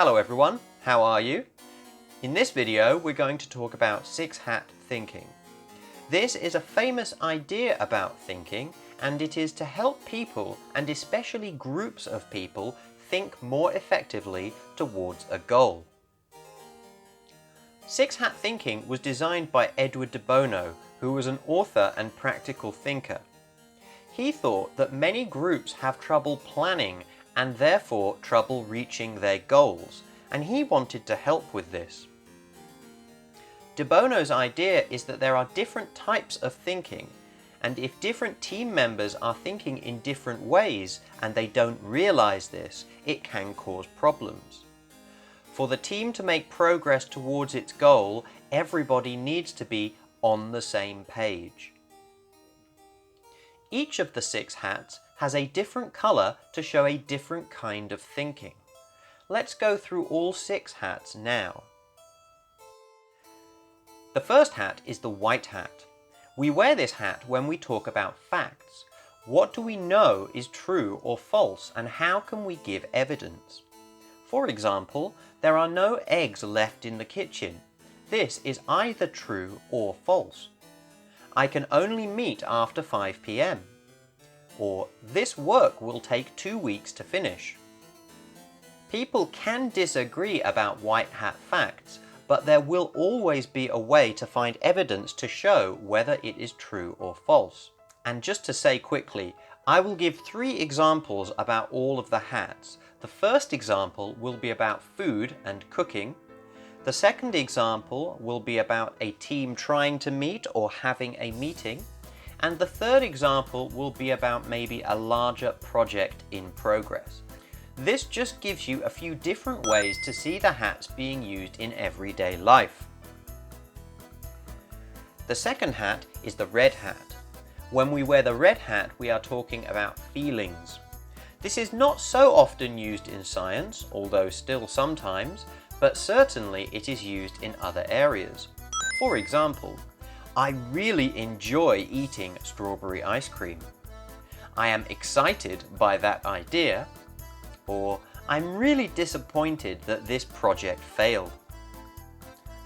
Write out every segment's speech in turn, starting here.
Hello everyone, how are you? In this video we're going to talk about six-hat thinking. This is a famous idea about thinking, and it is to help people, and especially groups of people, think more effectively towards a goal. Six-hat thinking was designed by Edward De Bono, who was an author and practical thinker. He thought that many groups have trouble planning and therefore trouble reaching their goals, and he wanted to help with this. De Bono's idea is that there are different types of thinking, and if different team members are thinking in different ways and they don't realize this, it can cause problems. For the team to make progress towards its goal, everybody needs to be on the same page. Each of the six hats has a different color to show a different kind of thinking. Let's go through all six hats now. The first hat is the white hat. We wear this hat when we talk about facts. What do we know is true or false, and how can we give evidence? For example, there are no eggs left in the kitchen. This is either true or false. I can only meet after 5 p.m. Or, this work will take 2 weeks to finish. People can disagree about white hat facts, but there will always be a way to find evidence to show whether it is true or false. And just to say quickly, I will give 3 examples about all of the hats. The first example will be about food and cooking. The second example will be about a team trying to meet or having a meeting. And the third example will be about maybe a larger project in progress. This just gives you a few different ways to see the hats being used in everyday life. The second hat is the red hat. When we wear the red hat, we are talking about feelings. This is not so often used in science, although still sometimes, but certainly it is used in other areas. For example, I really enjoy eating strawberry ice cream. I am excited by that idea. Or, I'm really disappointed that this project failed.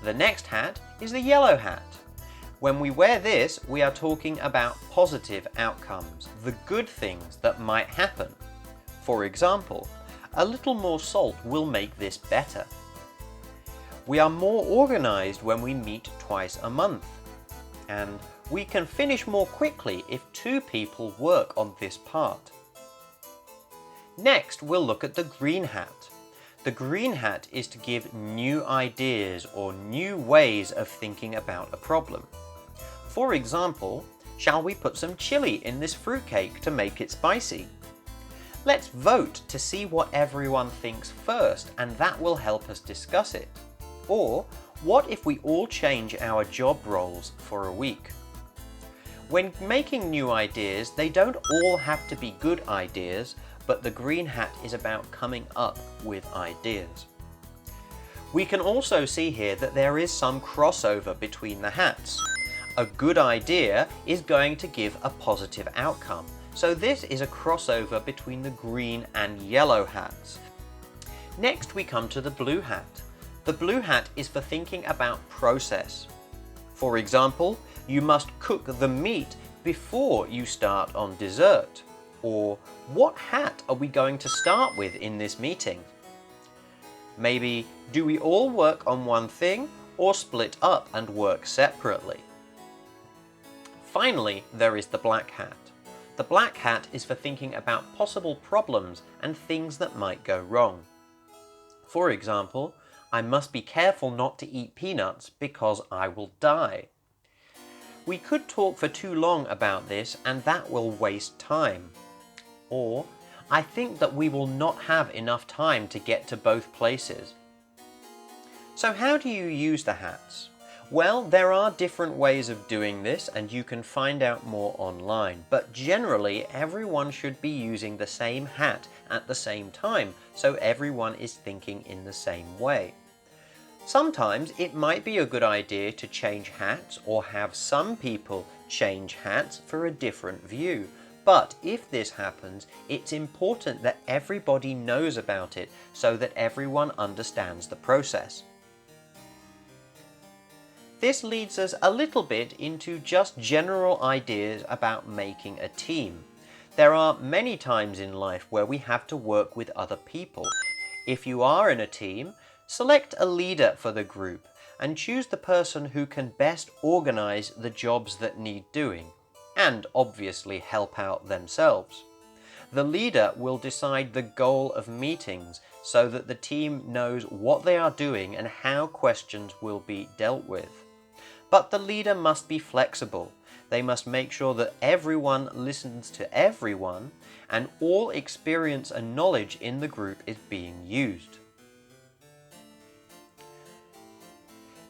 The next hat is the yellow hat. When we wear this, we are talking about positive outcomes, the good things that might happen. For example, a little more salt will make this better. We are more organized when we meet twice a month. And we can finish more quickly if 2 people work on this part. Next, we'll look at the green hat. The green hat is to give new ideas or new ways of thinking about a problem. For example, shall we put some chili in this fruitcake to make it spicy? Let's vote to see what everyone thinks first, and that will help us discuss it. Or, what if we all change our job roles for a week? When making new ideas, they don't all have to be good ideas, but the green hat is about coming up with ideas. We can also see here that there is some crossover between the hats. A good idea is going to give a positive outcome, so this is a crossover between the green and yellow hats. Next we come to the blue hat. The blue hat is for thinking about process. For example, you must cook the meat before you start on dessert. Or, what hat are we going to start with in this meeting? Maybe, do we all work on one thing or split up and work separately? Finally, there is the black hat. The black hat is for thinking about possible problems and things that might go wrong. For example, I must be careful not to eat peanuts because I will die. We could talk for too long about this and that will waste time. Or, I think that we will not have enough time to get to both places. So how do you use the hats? Well, there are different ways of doing this and you can find out more online, but generally everyone should be using the same hat at the same time, so everyone is thinking in the same way. Sometimes it might be a good idea to change hats or have some people change hats for a different view, But if this happens, it's important that everybody knows about it so that everyone understands the process. This leads us a little bit into just general ideas about making a team. There are many times in life where we have to work with other people. If you are in a team, select a leader for the group and choose the person who can best organize the jobs that need doing, and obviously help out themselves. The leader will decide the goal of meetings so that the team knows what they are doing and how questions will be dealt with. But the leader must be flexible. They must make sure that everyone listens to everyone and all experience and knowledge in the group is being used.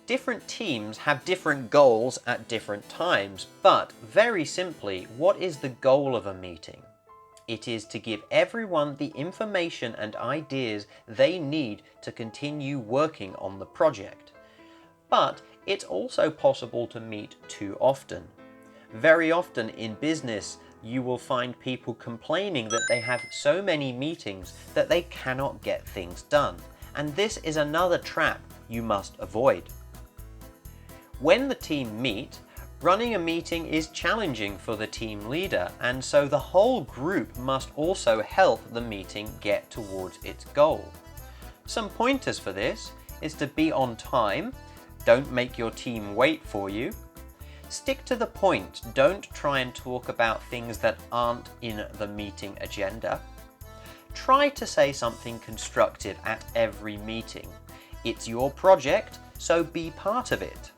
Different teams have different goals at different times, but very simply, what is the goal of a meeting? It is to give everyone the information and ideas they need to continue working on the project. But it's also possible to meet too often. Very often in business, you will find people complaining that they have so many meetings that they cannot get things done. And this is another trap you must avoid. When the team meet, running a meeting is challenging for the team leader, and so the whole group must also help the meeting get towards its goal. Some pointers for this is to be on time. Don't make your team wait for you. Stick to the point. Don't try and talk about things that aren't in the meeting agenda. Try to say something constructive at every meeting. It's your project, so be part of it.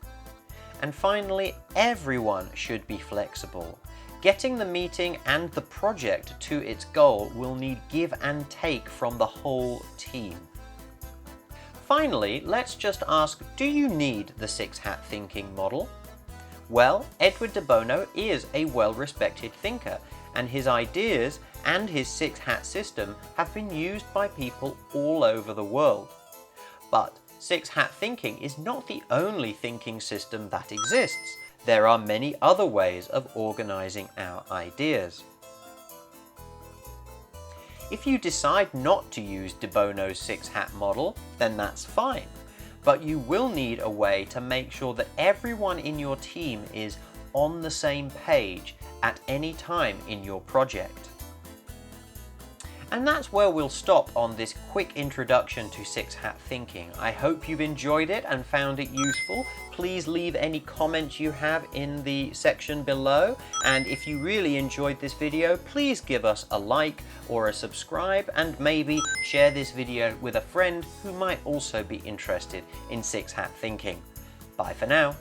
And finally, everyone should be flexible. Getting the meeting and the project to its goal will need give and take from the whole team. Finally, let's just ask, do you need the six-hat thinking model? Well, Edward De Bono is a well-respected thinker, and his ideas and his six-hat system have been used by people all over the world. But six-hat thinking is not the only thinking system that exists. There are many other ways of organizing our ideas. If you decide not to use De Bono's six-hat model, then that's fine. But you will need a way to make sure that everyone in your team is on the same page at any time in your project. And that's where we'll stop on this quick introduction to six-hat thinking. I hope you've enjoyed it and found it useful. Please leave any comments you have in the section below. And if you really enjoyed this video, please give us a like or a subscribe, and maybe share this video with a friend who might also be interested in six-hat thinking. Bye for now.